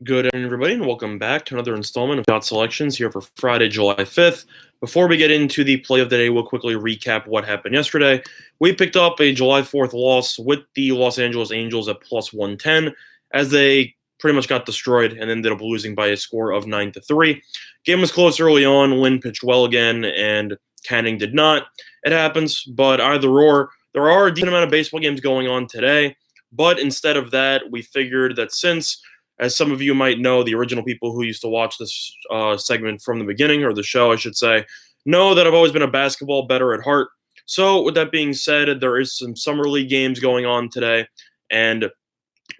Good afternoon, everybody, and welcome back to another installment of Dot Selections here for Friday, July 5th. Before we get into the play of the day, we'll quickly recap what happened yesterday. We picked up a July 4th loss with the Los Angeles Angels at plus 110, as they pretty much got destroyed and ended up losing by a score of 9-3. Game was close early on. Lynn pitched well again, and Canning did not. It happens, but either or, there are a decent amount of baseball games going on today. But instead of that, we figured that since, as some of you might know, the original people who used to watch this segment from the beginning, or the show, I should say, know that I've always been a basketball bettor at heart. So with that being said, there is some summer league games going on today, and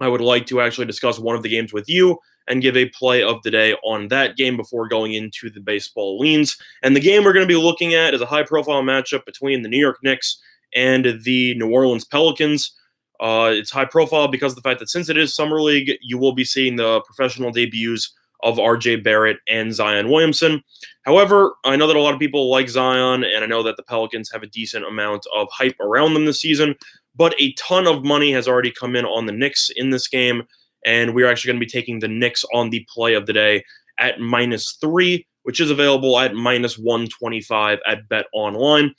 I would like to actually discuss one of the games with you and give a play of the day on that game before going into the baseball leans. And the game we're going to be looking at is a high-profile matchup between the New York Knicks and the New Orleans Pelicans. It's high profile because of the fact that since it is Summer League, you will be seeing the professional debuts of R.J. Barrett and Zion Williamson. However, I know that a lot of people like Zion, and I know that the Pelicans have a decent amount of hype around them this season, but a ton of money has already come in on the Knicks in this game, and we're actually going to be taking the Knicks on the play of the day at -3, which is available at -125 at Bet Online.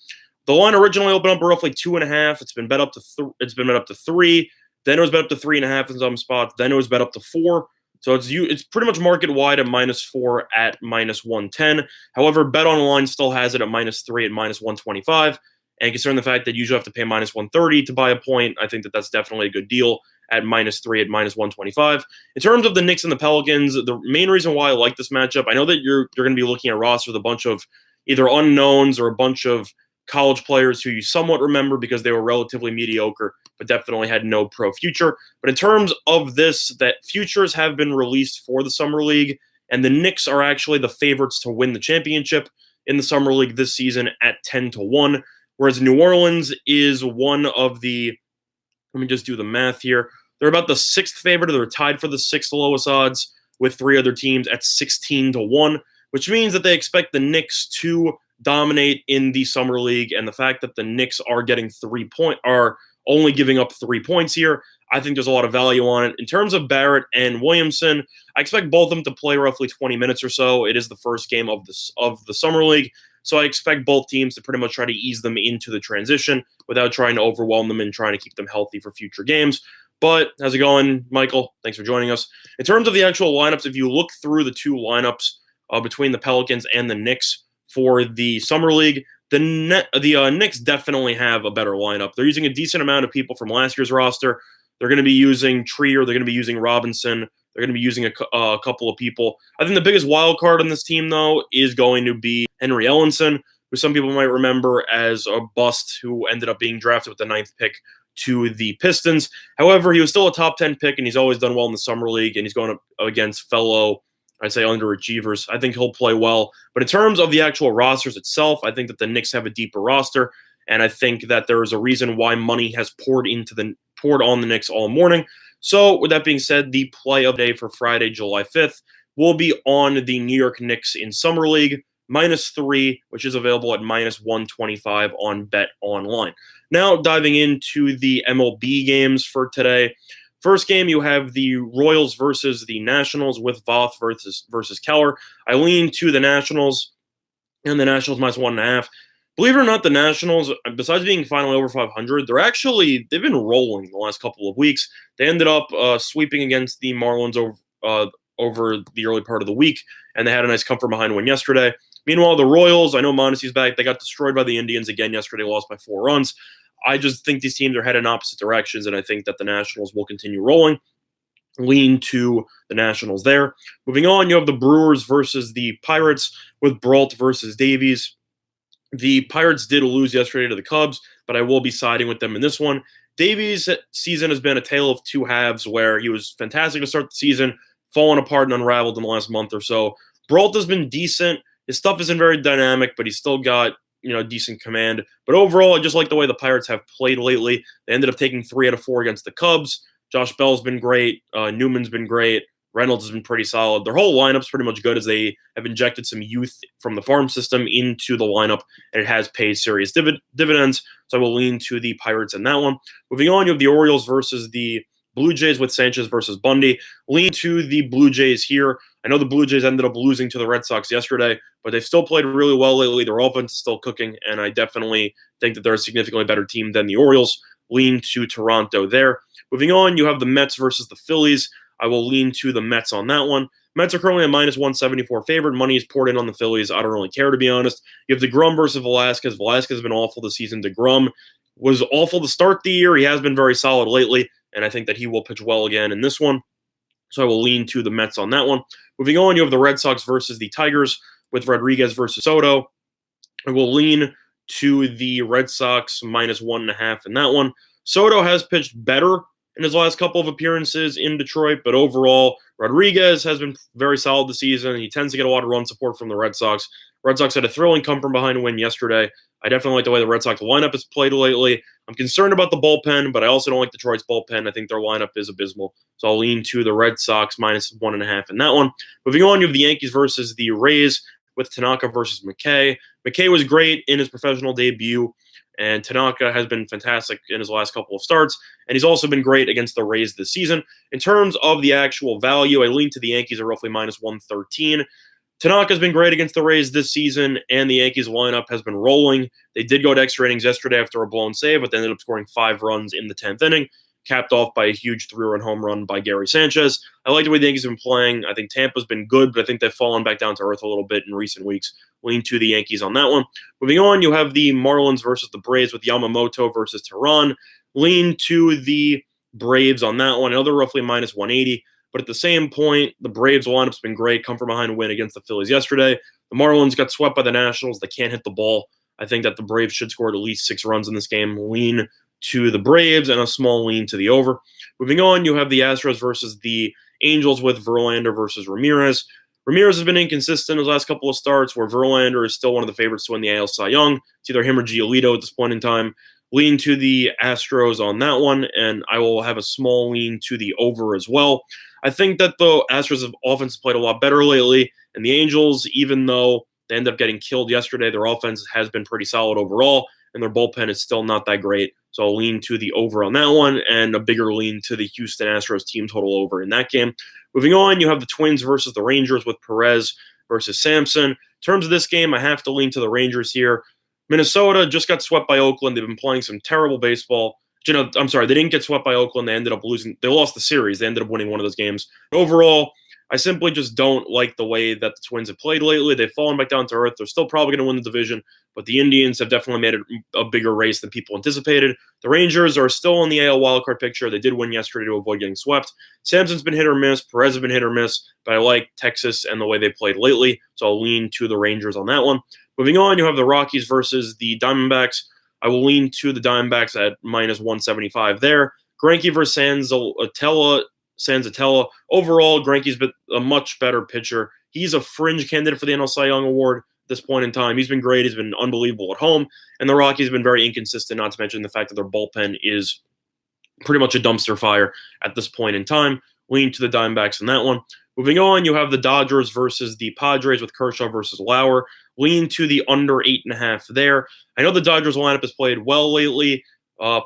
The line originally opened up at roughly 2.5. It's been bet up to 3. Then it was bet up to 3.5 in some spots. Then it was bet up to 4. So it's pretty much market wide at -4 at -110. However, Bet Online still has it at -3 at -125. And considering the fact that you usually have to pay -130 to buy a point, I think that that's definitely a good deal at -3 at -125. In terms of the Knicks and the Pelicans, the main reason why I like this matchup, I know that you're going to be looking at rosters with a bunch of either unknowns or a bunch of college players who you somewhat remember because they were relatively mediocre, but definitely had no pro future. But in terms of this, that futures have been released for the Summer League, and the Knicks are actually the favorites to win the championship in the Summer League this season at 10-1, whereas New Orleans is one of the, let me just do the math here, they're about the 6th favorite, or they're tied for the 6th lowest odds with 3 other teams at 16-1, which means that they expect the Knicks to dominate in the Summer League, and the fact that the Knicks are only giving up 3 points here, I think there's a lot of value on it. In terms of Barrett and Williamson, I expect both of them to play roughly 20 minutes or so. It is the first game of the Summer League, so I expect both teams to pretty much try to ease them into the transition without trying to overwhelm them and trying to keep them healthy for future games. But how's it going, Michael? Thanks for joining us. In terms of the actual lineups, if you look through the two lineups between the Pelicans and the Knicks for the Summer League, the Knicks definitely have a better lineup. They're using a decent amount of people from last year's roster. They're going to be using Trier. They're going to be using Robinson. They're going to be using a couple of people. I think the biggest wild card on this team, though, is going to be Henry Ellenson, who some people might remember as a bust who ended up being drafted with the 9th pick to the Pistons. However, he was still a top 10 pick, and he's always done well in the Summer League, and he's going up against fellow, I'd say, underachievers. I think he'll play well. But in terms of the actual rosters itself, I think that the Knicks have a deeper roster, and I think that there is a reason why money has poured on the Knicks all morning. So with that being said, the play of the day for Friday, July 5th, will be on the New York Knicks in Summer League, -3, which is available at -125 on Bet Online. Now diving into the MLB games for today. First game, you have the Royals versus the Nationals with Voth versus Keller. I lean to the Nationals, and the Nationals -1.5. Believe it or not, the Nationals, besides being finally over 500, they've been rolling the last couple of weeks. They ended up sweeping against the Marlins over the early part of the week, and they had a nice come from behind win yesterday. Meanwhile, the Royals, I know Mondesi's back. They got destroyed by the Indians again yesterday, lost by 4 runs. I just think these teams are headed in opposite directions, and I think that the Nationals will continue rolling. Lean to the Nationals there. Moving on, you have the Brewers versus the Pirates with Brault versus Davies. The Pirates did lose yesterday to the Cubs, but I will be siding with them in this one. Davies' season has been a tale of two halves, where he was fantastic to start the season, fallen apart and unraveled in the last month or so. Brault has been decent. His stuff isn't very dynamic, but he's still got decent command. But overall, I just like the way the Pirates have played lately. They ended up taking 3 out of 4 against the Cubs. Josh Bell's been great. Newman's been great. Reynolds has been pretty solid. Their whole lineup's pretty much good, as they have injected some youth from the farm system into the lineup, and it has paid serious dividends. So I will lean to the Pirates in that one. Moving on, you have the Orioles versus the Blue Jays with Sanchez versus Bundy. Lean to the Blue Jays here. I know the Blue Jays ended up losing to the Red Sox yesterday, but they've still played really well lately. Their offense is still cooking, and I definitely think that they're a significantly better team than the Orioles. Lean to Toronto there. Moving on, you have the Mets versus the Phillies. I will lean to the Mets on that one. Mets are currently a minus 174 favorite. Money is poured in on the Phillies. I don't really care, to be honest. You have DeGrom versus Velasquez. Velasquez has been awful this season. DeGrom was awful to start the year. He has been very solid lately, and I think that he will pitch well again in this one. So I will lean to the Mets on that one. Moving on, you have the Red Sox versus the Tigers with Rodriguez versus Soto. I will lean to the Red Sox minus 1.5 in that one. Soto has pitched better in his last couple of appearances in Detroit, but overall, Rodriguez has been very solid this season. He tends to get a lot of run support from the Red Sox. Red Sox had a thrilling come-from-behind win yesterday. I definitely like the way the Red Sox lineup has played lately. I'm concerned about the bullpen, but I also don't like Detroit's bullpen. I think their lineup is abysmal. So I'll lean to the Red Sox minus 1.5 in that one. Moving on, you have the Yankees versus the Rays with Tanaka versus McKay. McKay was great in his professional debut, and Tanaka has been fantastic in his last couple of starts, and he's also been great against the Rays this season. In terms of the actual value, I lean to the Yankees at roughly minus 113. Tanaka's been great against the Rays this season, and the Yankees lineup has been rolling. They did go to extra innings yesterday after a blown save, but they ended up scoring 5 runs in the 10th inning, capped off by a huge 3-run home run by Gary Sanchez. I like the way the Yankees have been playing. I think Tampa's been good, but I think they've fallen back down to earth a little bit in recent weeks. Lean to the Yankees on that one. Moving on, you have the Marlins versus the Braves with Yamamoto versus Tehran. Lean to the Braves on that one. Another roughly minus 180. But at the same point, the Braves lineup's been great. Come from behind a win against the Phillies yesterday. The Marlins got swept by the Nationals. They can't hit the ball. I think that the Braves should score at least 6 runs in this game. Lean to the Braves and a small lean to the over. Moving on, you have the Astros versus the Angels with Verlander versus Ramirez. Ramirez has been inconsistent his last couple of starts, where Verlander is still one of the favorites to win the AL Cy Young. It's either him or Giolito at this point in time. Lean to the Astros on that one, and I will have a small lean to the over as well. I think that the Astros' offense played a lot better lately, and the Angels, even though they ended up getting killed yesterday, their offense has been pretty solid overall, and their bullpen is still not that great. So I'll lean to the over on that one, and a bigger lean to the Houston Astros team total over in that game. Moving on, you have the Twins versus the Rangers with Perez versus Sampson. In terms of this game, I have to lean to the Rangers here. Minnesota just got swept by Oakland. They've been playing some terrible baseball. I'm sorry, they didn't get swept by Oakland. They ended up losing. They lost the series. They ended up winning one of those games. Overall, I simply just don't like the way that the Twins have played lately. They've fallen back down to earth. They're still probably going to win the division, but the Indians have definitely made it a bigger race than people anticipated. The Rangers are still in the AL wildcard picture. They did win yesterday to avoid getting swept. Sampson's been hit or miss. Perez has been hit or miss, but I like Texas and the way they played lately, so I'll lean to the Rangers on that one. Moving on, you have the Rockies versus the Diamondbacks. I will lean to the Diamondbacks at minus 175 there. Greinke versus Sanzatella. Overall, Greinke's been a much better pitcher. He's a fringe candidate for the NL Cy Young Award at this point in time. He's been great. He's been unbelievable at home. And the Rockies have been very inconsistent, not to mention the fact that their bullpen is pretty much a dumpster fire at this point in time. Lean to the Diamondbacks in that one. Moving on, you have the Dodgers versus the Padres with Kershaw versus Lauer. Lean to the under 8.5 there. I know the Dodgers lineup has played well lately.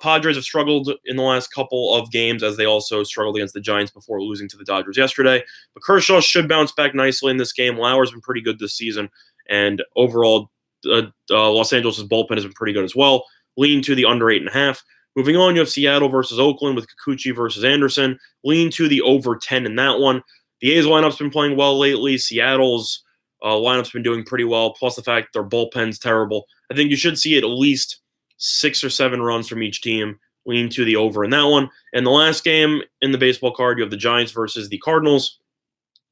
Padres have struggled in the last couple of games, as they also struggled against the Giants before losing to the Dodgers yesterday. But Kershaw should bounce back nicely in this game. Lauer's been pretty good this season. And overall, Los Angeles' bullpen has been pretty good as well. Lean to the under 8.5. Moving on, you have Seattle versus Oakland with Kikuchi versus Anderson. Lean to the over 10 in that one. The A's lineup's been playing well lately. Seattle's lineup's been doing pretty well, plus the fact their bullpen's terrible. I think you should see at least 6 or 7 runs from each team. Lean to the over in that one. And the last game in the baseball card, you have the Giants versus the Cardinals.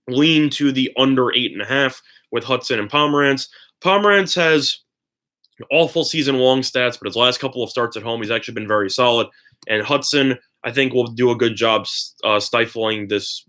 Lean to the under 8.5 with Hudson and Pomerantz. Pomerantz has awful season-long stats, but his last couple of starts at home, he's actually been very solid. And Hudson, I think, will do a good job stifling this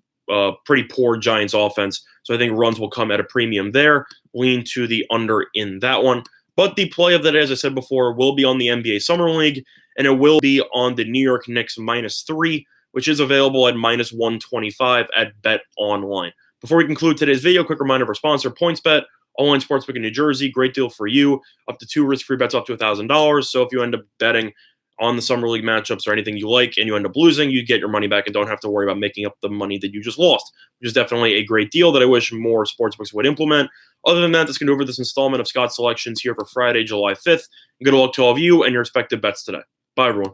pretty poor Giants offense. So I think runs will come at a premium there. Lean to the under in that one. But the play of the day, as I said before, will be on the NBA Summer League, and it will be on the New York Knicks -3, which is available at minus 125 at Bet Online. Before we conclude today's video, quick reminder of our sponsor, PointsBet, online sportsbook in New Jersey. Great deal for you. Up to 2 risk-free bets up to $1,000. So if you end up betting on the Summer League matchups or anything you like, and you end up losing, you get your money back and don't have to worry about making up the money that you just lost, which is definitely a great deal that I wish more sportsbooks would implement. Other than that, that's going to do it for this installment of Scott's Selections here for Friday, July 5th. Good luck to all of you and your respective bets today. Bye, everyone.